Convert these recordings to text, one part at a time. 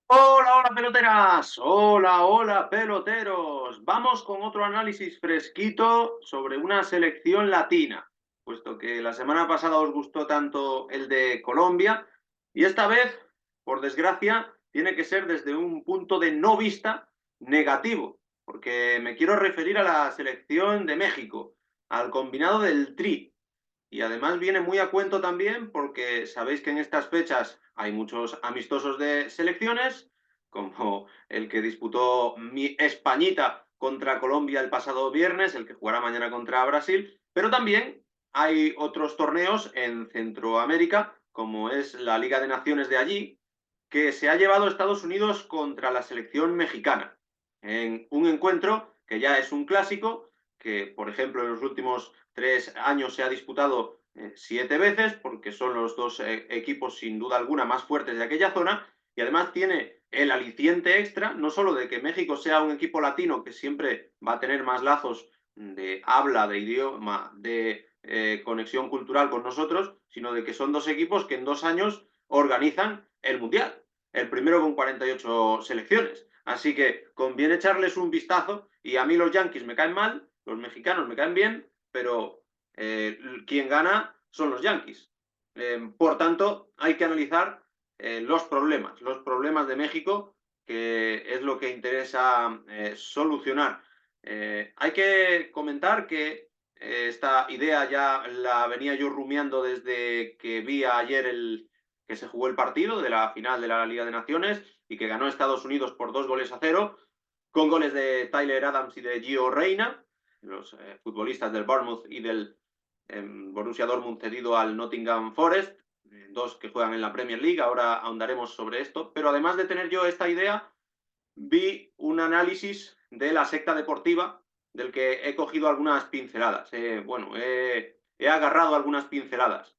Hola, hola peloteras, hola, hola peloteros. Vamos con otro análisis fresquito sobre una selección latina, puesto que la semana pasada os gustó tanto el de Colombia y esta vez, por desgracia, tiene que ser desde un punto de no vista negativo, porque me quiero referir a la selección de México, al combinado del Tri. Y además viene muy a cuento también porque sabéis que en estas fechas hay muchos amistosos de selecciones, como el que disputó mi Españita contra Colombia el pasado viernes, el que jugará mañana contra Brasil, pero también hay otros torneos en Centroamérica, como es la Liga de Naciones de allí, que se ha llevado Estados Unidos contra la selección mexicana, en un encuentro que ya es un clásico, que por ejemplo en los últimos 3 años se ha disputado 7 veces, porque son los dos equipos sin duda alguna más fuertes de aquella zona, y además tiene el aliciente extra, no solo de que México sea un equipo latino que siempre va a tener más lazos de habla, de idioma, de conexión cultural con nosotros, sino de que son dos equipos que en 2 años organizan el Mundial, el primero con 48 selecciones. Así que conviene echarles un vistazo, y a mí los Yankees me caen mal, los mexicanos me caen bien, pero quien gana son los Yankees. Por tanto, hay que analizar los problemas de México, que es lo que interesa solucionar. Hay que comentar que esta idea ya la venía yo rumiando desde que vi ayer que se jugó el partido de la final de la Liga de Naciones y que ganó Estados Unidos por 2 goles a 0, con goles de Tyler Adams y de Gio Reyna, los futbolistas del Bournemouth y del Borussia Dortmund, cedido al Nottingham Forest, dos que juegan en la Premier League. Ahora ahondaremos sobre esto, pero además de tener yo esta idea, vi un análisis de la secta deportiva del que he cogido algunas pinceladas. He agarrado algunas pinceladas,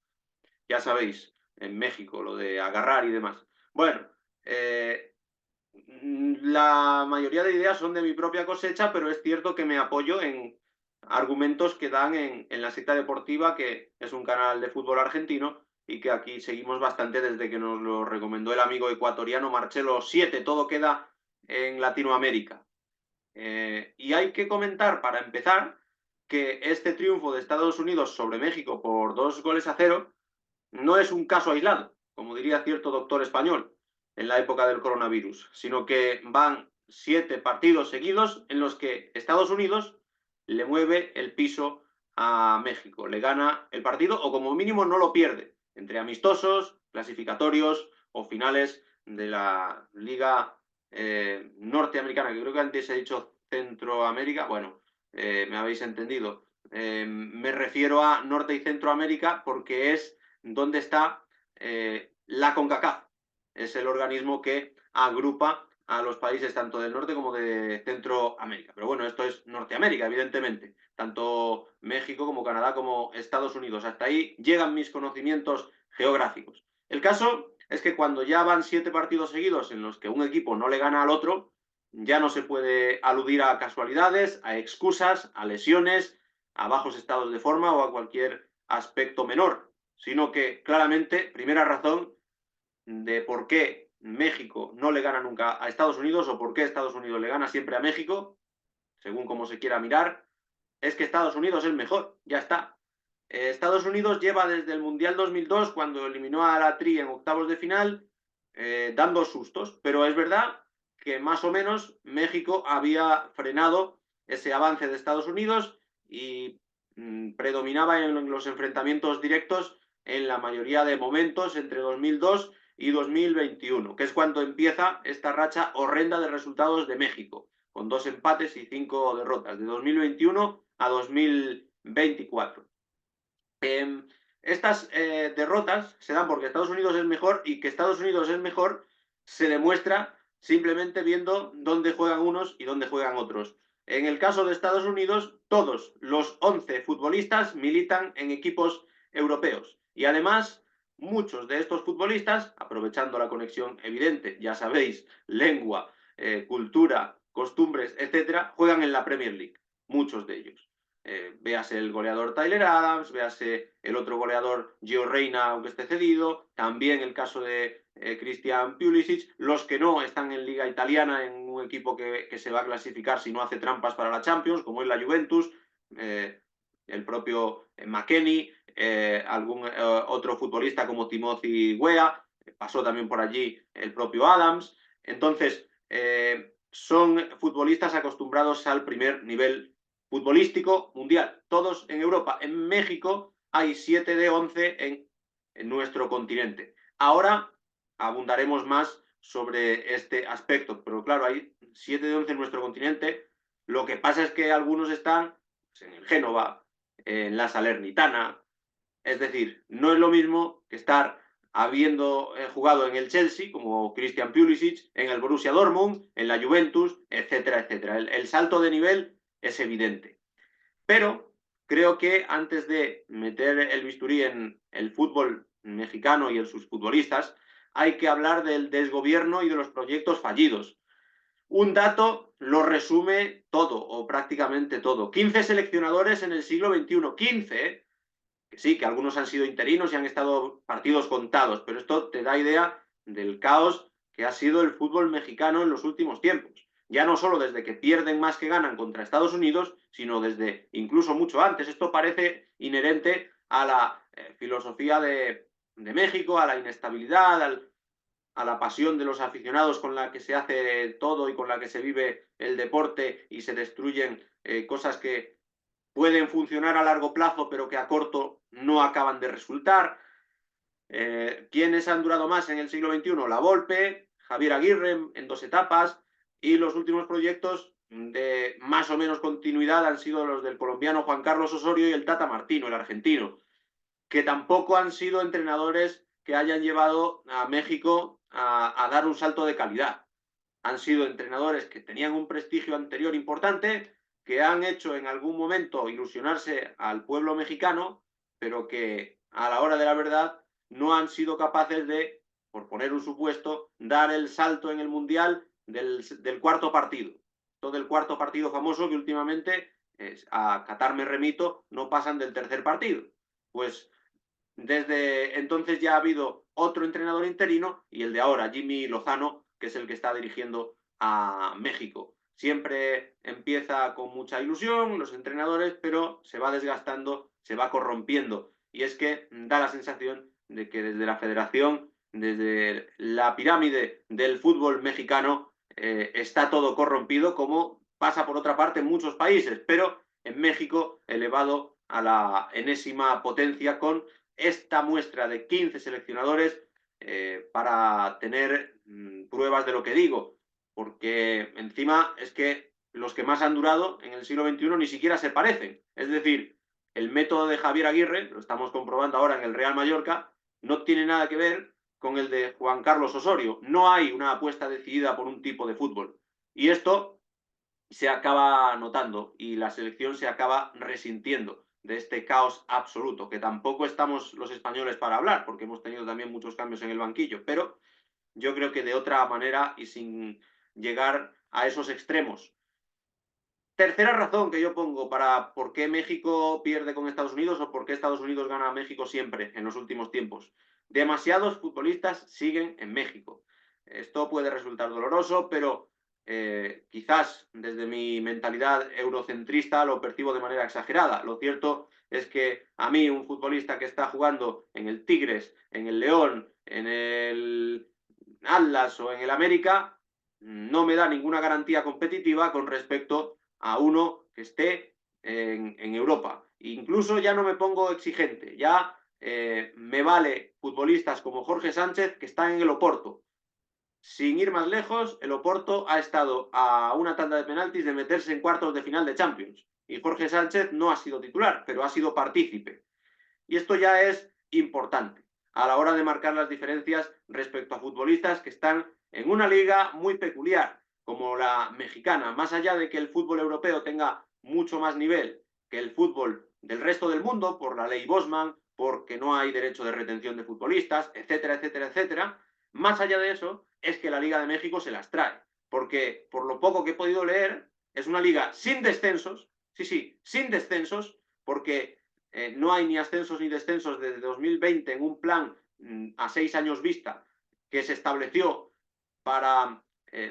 ya sabéis, en México, lo de agarrar y demás. Bueno, la mayoría de ideas son de mi propia cosecha, pero es cierto que me apoyo en argumentos que dan en la secta deportiva, que es un canal de fútbol argentino y que aquí seguimos bastante desde que nos lo recomendó el amigo ecuatoriano Marcelo 7. Todo queda en Latinoamérica. Y hay que comentar, para empezar, que este triunfo de Estados Unidos sobre México por 2 goles a 0 no es un caso aislado, como diría cierto doctor español en la época del coronavirus, sino que van 7 partidos seguidos en los que Estados Unidos le mueve el piso a México, le gana el partido o como mínimo no lo pierde, entre amistosos, clasificatorios o finales de la Liga Norteamericana, que creo que antes he dicho Centroamérica. Bueno, me habéis entendido. Me refiero a Norte y Centroamérica porque es donde está la CONCACAF. Es el organismo que agrupa a los países tanto del norte como de Centroamérica. Pero bueno, esto es Norteamérica, evidentemente. Tanto México como Canadá como Estados Unidos. Hasta ahí llegan mis conocimientos geográficos. El caso es que cuando ya van 7 partidos seguidos en los que un equipo no le gana al otro, ya no se puede aludir a casualidades, a excusas, a lesiones, a bajos estados de forma o a cualquier aspecto menor, sino que claramente, primera razón de por qué México no le gana nunca a Estados Unidos o por qué Estados Unidos le gana siempre a México, según como se quiera mirar, es que Estados Unidos es mejor, ya está. Estados Unidos lleva desde el Mundial 2002, cuando eliminó a la Tri en octavos de final, dando sustos, pero es verdad que más o menos México había frenado ese avance de Estados Unidos y predominaba en los enfrentamientos directos en la mayoría de momentos entre 2002 y 2021, que es cuando empieza esta racha horrenda de resultados de México, con 2 empates y 5 derrotas, de 2021 a 2024. Estas derrotas se dan porque Estados Unidos es mejor, y que Estados Unidos es mejor se demuestra simplemente viendo dónde juegan unos y dónde juegan otros. En el caso de Estados Unidos, todos los 11 futbolistas militan en equipos europeos y además muchos de estos futbolistas, aprovechando la conexión evidente, ya sabéis, lengua, cultura, costumbres, etcétera, juegan en la Premier League, muchos de ellos. Véase el goleador Tyler Adams, véase el otro goleador Gio Reyna, aunque esté cedido, también el caso de Christian Pulisic, los que no están en Liga Italiana, en un equipo que se va a clasificar si no hace trampas para la Champions, como es la Juventus, el propio McKennie, algún otro futbolista como Timothy Weah, pasó también por allí el propio Adams. Entonces, son futbolistas acostumbrados al primer nivel futbolístico mundial, todos en Europa. En México hay 7 de 11 en nuestro continente. Ahora abundaremos más sobre este aspecto, pero claro, hay 7 de 11 en nuestro continente. Lo que pasa es que algunos están pues, en el Génova, en la Salernitana. Es decir, no es lo mismo que estar habiendo jugado en el Chelsea, como Christian Pulisic, en el Borussia Dortmund, en la Juventus, etcétera, etcétera. El salto de nivel es evidente. Pero creo que antes de meter el bisturí en el fútbol mexicano y en sus futbolistas, hay que hablar del desgobierno y de los proyectos fallidos. Un dato lo resume todo, o prácticamente todo. 15 seleccionadores en el siglo XXI. 15, que sí, que algunos han sido interinos y han estado partidos contados, pero esto te da idea del caos que ha sido el fútbol mexicano en los últimos tiempos. Ya no solo desde que pierden más que ganan contra Estados Unidos, sino desde incluso mucho antes. Esto parece inherente a la filosofía de México, a la inestabilidad, a la pasión de los aficionados con la que se hace todo y con la que se vive el deporte y se destruyen cosas que pueden funcionar a largo plazo, pero que a corto no acaban de resultar. ¿Quiénes han durado más en el siglo XXI? La Volpe, Javier Aguirre en 2 etapas, y los últimos proyectos de más o menos continuidad han sido los del colombiano Juan Carlos Osorio y el Tata Martino, el argentino, que tampoco han sido entrenadores que hayan llevado a México a dar un salto de calidad. Han sido entrenadores que tenían un prestigio anterior importante, que han hecho en algún momento ilusionarse al pueblo mexicano, pero que a la hora de la verdad no han sido capaces de, por poner un supuesto, dar el salto en el Mundial del cuarto partido. Todo el cuarto partido famoso que últimamente, a Qatar me remito, no pasan del tercer partido. Pues desde entonces ya ha habido otro entrenador interino y el de ahora, Jimmy Lozano, que es el que está dirigiendo a México. Siempre empieza con mucha ilusión los entrenadores, pero se va desgastando, se va corrompiendo. Y es que da la sensación de que desde la federación, desde la pirámide del fútbol mexicano, está todo corrompido, como pasa por otra parte en muchos países, pero en México elevado a la enésima potencia con esta muestra de 15 seleccionadores para tener pruebas de lo que digo, porque encima es que los que más han durado en el siglo XXI ni siquiera se parecen. Es decir, el método de Javier Aguirre, lo estamos comprobando ahora en el Real Mallorca, no tiene nada que ver con el de Juan Carlos Osorio. No hay una apuesta decidida por un tipo de fútbol. Y esto se acaba notando y la selección se acaba resintiendo de este caos absoluto, que tampoco estamos los españoles para hablar, porque hemos tenido también muchos cambios en el banquillo, pero yo creo que de otra manera y sin llegar a esos extremos. Tercera razón que yo pongo para por qué México pierde con Estados Unidos o por qué Estados Unidos gana a México siempre en los últimos tiempos. Demasiados futbolistas siguen en México. Esto puede resultar doloroso, pero quizás desde mi mentalidad eurocentrista lo percibo de manera exagerada. Lo cierto es que a mí un futbolista que está jugando en el Tigres, en el León, en el Atlas o en el América no me da ninguna garantía competitiva con respecto a uno que esté en Europa. Incluso ya no me pongo exigente, ya me vale futbolistas como Jorge Sánchez que están en el Oporto. Sin ir más lejos, el Oporto ha estado a una tanda de penaltis de meterse en cuartos de final de Champions. Y Jorge Sánchez no ha sido titular, pero ha sido partícipe. Y esto ya es importante a la hora de marcar las diferencias respecto a futbolistas que están en una liga muy peculiar, como la mexicana, más allá de que el fútbol europeo tenga mucho más nivel que el fútbol del resto del mundo, por la ley Bosman, porque no hay derecho de retención de futbolistas, etcétera, etcétera, etcétera. Más allá de eso, es que la Liga de México se las trae, porque por lo poco que he podido leer, es una liga sin descensos, sí, sí, sin descensos, porque no hay ni ascensos ni descensos desde 2020 en un plan a 6 años vista que se estableció para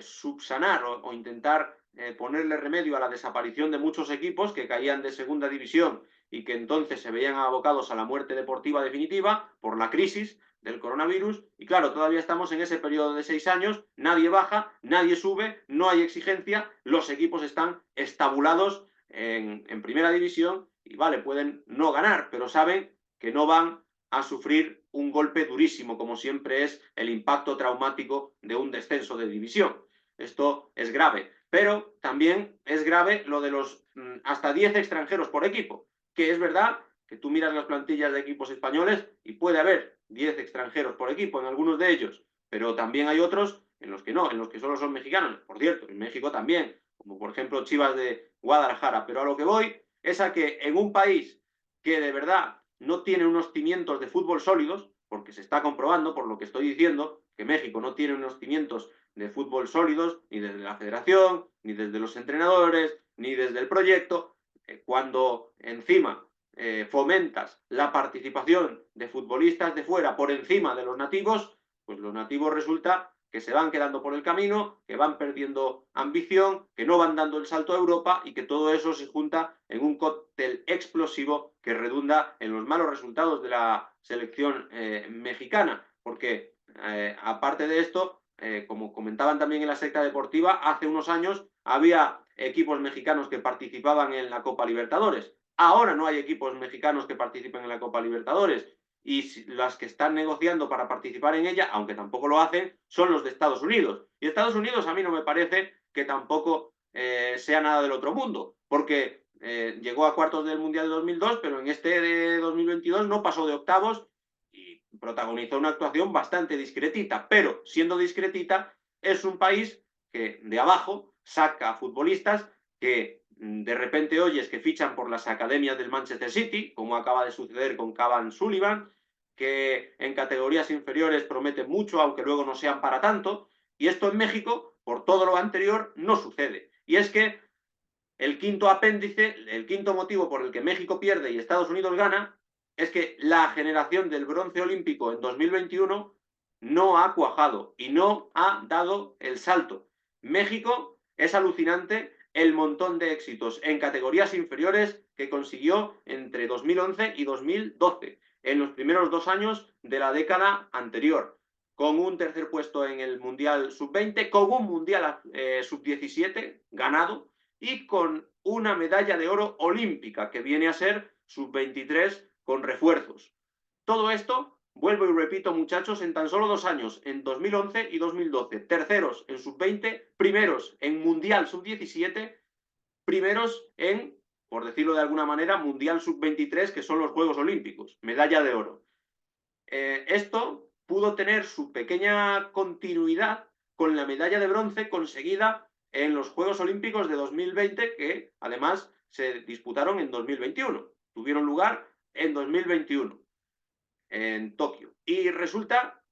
subsanar o intentar ponerle remedio a la desaparición de muchos equipos que caían de segunda división y que entonces se veían abocados a la muerte deportiva definitiva por la crisis del coronavirus. Y claro, todavía estamos en ese periodo de 6 años, nadie baja, nadie sube, no hay exigencia, los equipos están estabulados en primera división y vale, pueden no ganar, pero saben que no van a sufrir un golpe durísimo, como siempre es el impacto traumático de un descenso de división. Esto es grave, pero también es grave lo de los hasta 10 extranjeros por equipo, que es verdad que tú miras las plantillas de equipos españoles y puede haber 10 extranjeros por equipo en algunos de ellos, pero también hay otros en los que no, en los que solo son mexicanos. Por cierto, en México también, como por ejemplo Chivas de Guadalajara. Pero a lo que voy es a que en un país que de verdad no tiene unos cimientos de fútbol sólidos, porque se está comprobando, por lo que estoy diciendo, que México no tiene unos cimientos de fútbol sólidos, ni desde la federación, ni desde los entrenadores, ni desde el proyecto, cuando encima fomentas la participación de futbolistas de fuera por encima de los nativos, pues los nativos resulta que se van quedando por el camino, que van perdiendo ambición, que no van dando el salto a Europa y que todo eso se junta en un cóctel explosivo que redunda en los malos resultados de la selección mexicana. Porque aparte de esto, como comentaban también en la secta deportiva, hace unos años había equipos mexicanos que participaban en la Copa Libertadores. Ahora no hay equipos mexicanos que participen en la Copa Libertadores y las que están negociando para participar en ella, aunque tampoco lo hacen, son los de Estados Unidos. Y Estados Unidos a mí no me parece que tampoco sea nada del otro mundo, porque llegó a cuartos del Mundial de 2002, pero en este de 2022 no pasó de octavos y protagonizó una actuación bastante discretita, pero siendo discretita es un país que de abajo saca a futbolistas que de repente oyes que fichan por las academias del Manchester City, como acaba de suceder con Cavan Sullivan, que en categorías inferiores prometen mucho, aunque luego no sean para tanto, y esto en México, por todo lo anterior, no sucede. Y es que el quinto apéndice, el quinto motivo por el que México pierde y Estados Unidos gana, es que la generación del bronce olímpico en 2021 no ha cuajado y no ha dado el salto. México es alucinante el montón de éxitos en categorías inferiores que consiguió entre 2011 y 2012, en los primeros 2 años de la década anterior, con un tercer puesto en el Mundial Sub-20, con un Mundial Sub-17 ganado, y con una medalla de oro olímpica, que viene a ser sub-23 con refuerzos. Todo esto, vuelvo y repito, muchachos, en tan solo 2 años, en 2011 y 2012. Terceros en sub-20, primeros en Mundial sub-17, primeros en, por decirlo de alguna manera, Mundial sub-23, que son los Juegos Olímpicos, medalla de oro. Esto pudo tener su pequeña continuidad con la medalla de bronce conseguida en los Juegos Olímpicos de 2020, que además se disputaron en 2021. Tuvieron lugar en 2021, en Tokio. Y resulta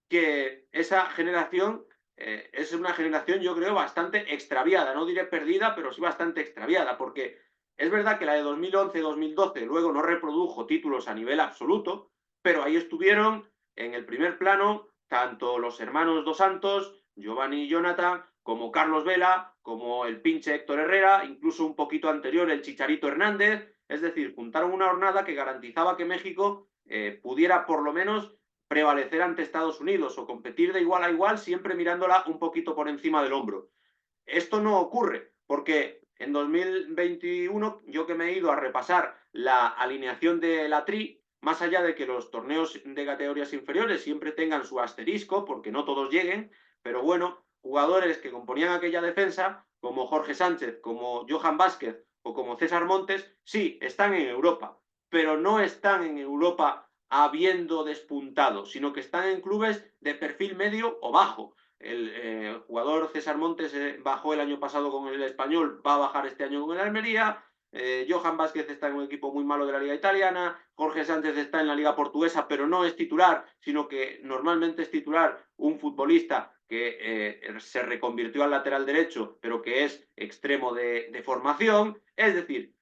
que esa generación es una generación, yo creo, bastante extraviada. No diré perdida, pero sí bastante extraviada, porque es verdad que la de 2011-2012 luego no reprodujo títulos a nivel absoluto, pero ahí estuvieron en el primer plano tanto los hermanos Dos Santos, Giovanni y Jonathan, como Carlos Vela, como el pinche Héctor Herrera, incluso un poquito anterior el Chicharito Hernández. Es decir, juntaron una jornada que garantizaba que México pudiera por lo menos prevalecer ante Estados Unidos o competir de igual a igual, siempre mirándola un poquito por encima del hombro. Esto no ocurre porque en 2021, yo que me he ido a repasar la alineación de la Tri, más allá de que los torneos de categorías inferiores siempre tengan su asterisco, porque no todos lleguen, pero bueno, jugadores que componían aquella defensa, como Jorge Sánchez, como Johan Vázquez o como César Montes, sí, están en Europa, pero no están en Europa habiendo despuntado, sino que están en clubes de perfil medio o bajo. El jugador César Montes bajó el año pasado con el Español, va a bajar este año con el Almería. Johan Vázquez está en un equipo muy malo de la liga italiana. Jorge Sánchez está en la liga portuguesa, pero no es titular, sino que normalmente es titular un futbolista que se reconvirtió al lateral derecho, pero que es extremo de formación. Es decir,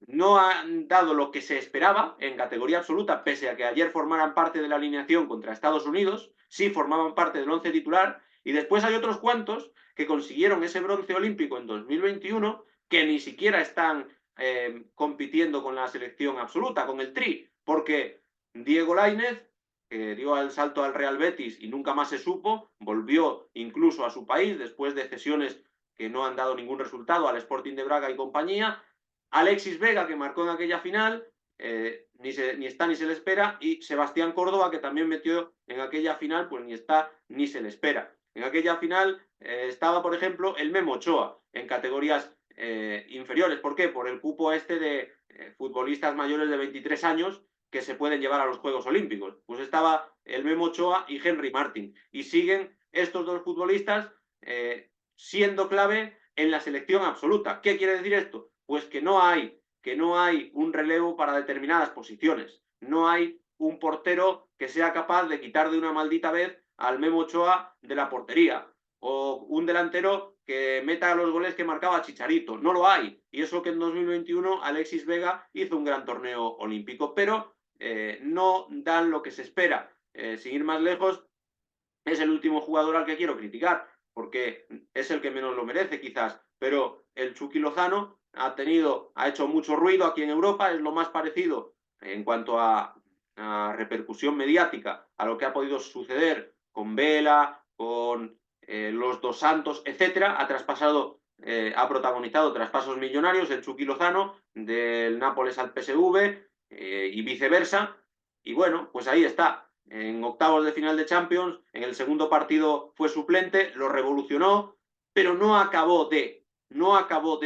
no han dado lo que se esperaba en categoría absoluta, pese a que ayer formaran parte de la alineación contra Estados Unidos, sí formaban parte del once titular, y después hay otros cuantos que consiguieron ese bronce olímpico en 2021 que ni siquiera están compitiendo con la selección absoluta, con el Tri, porque Diego Lainez, que dio el salto al Real Betis y nunca más se supo, volvió incluso a su país después de cesiones que no han dado ningún resultado al Sporting de Braga y compañía. Alexis Vega, que marcó en aquella final, ni está ni se le espera, y Sebastián Córdoba, que también metió en aquella final, pues ni está ni se le espera. En aquella final estaba, por ejemplo, el Memo Ochoa en categorías inferiores. ¿Por qué? Por el cupo este de futbolistas mayores de 23 años que se pueden llevar a los Juegos Olímpicos. Pues estaba el Memo Ochoa y Henry Martin. Y siguen estos dos futbolistas siendo clave en la selección absoluta. ¿Qué quiere decir esto? Pues que no hay un relevo para determinadas posiciones. No hay un portero que sea capaz de quitar de una maldita vez al Memo Ochoa de la portería, o un delantero que meta los goles que marcaba Chicharito. No lo hay. Y eso que en 2021 Alexis Vega hizo un gran torneo olímpico, pero no dan lo que se espera. Sin ir más lejos, es el último jugador al que quiero criticar, porque es el que menos lo merece quizás, pero el Chucky Lozano ha hecho mucho ruido aquí en Europa, es lo más parecido en cuanto a repercusión mediática a lo que ha podido suceder con Vela, con los Dos Santos, etcétera. Ha protagonizado traspasos millonarios el Chucky Lozano del Nápoles al PSV y viceversa. Y bueno, pues ahí está. En octavos de final de Champions, en el segundo partido fue suplente, lo revolucionó, pero no acabó de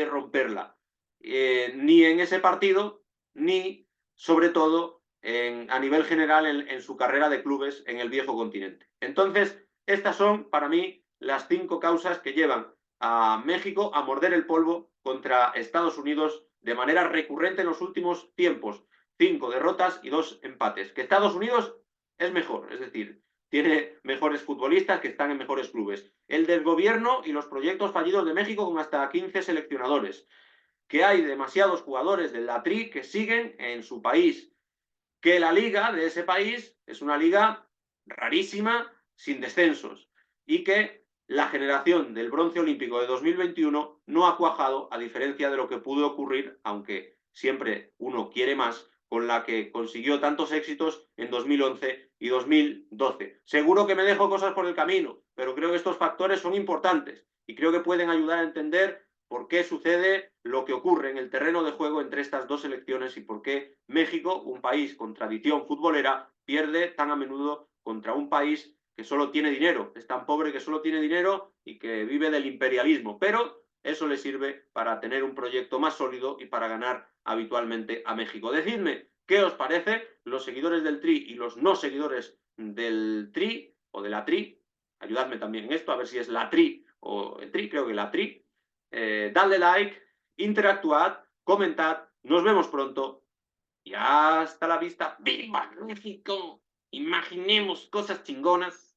romperla. Ni en ese partido, ni sobre todo a nivel general en su carrera de clubes en el viejo continente. Entonces, estas son para mí las 5 causas que llevan a México a morder el polvo contra Estados Unidos de manera recurrente en los últimos tiempos. 5 derrotas y 2 empates. Que Estados Unidos es mejor, es decir, tiene mejores futbolistas que están en mejores clubes. El desgobierno y los proyectos fallidos de México con hasta 15 seleccionadores. Que hay demasiados jugadores del la Tri que siguen en su país. Que la liga de ese país es una liga rarísima, sin descensos. Y que la generación del bronce olímpico de 2021 no ha cuajado, a diferencia de lo que pudo ocurrir, aunque siempre uno quiere más, con la que consiguió tantos éxitos en 2011 y 2012. Seguro que me dejo cosas por el camino, pero creo que estos factores son importantes y creo que pueden ayudar a entender por qué sucede lo que ocurre en el terreno de juego entre estas dos selecciones y por qué México, un país con tradición futbolera, pierde tan a menudo contra un país que solo tiene dinero, es tan pobre que solo tiene dinero y que vive del imperialismo, pero eso le sirve para tener un proyecto más sólido y para ganar habitualmente a México. Decidme, ¿qué os parece? Los seguidores del Tri y los no seguidores del Tri o de la Tri, ayudadme también en esto, a ver si es la Tri o el Tri, creo que la Tri. Dadle like, interactuad, comentad, nos vemos pronto y hasta la vista. ¡Viva México! Imaginemos cosas chingonas.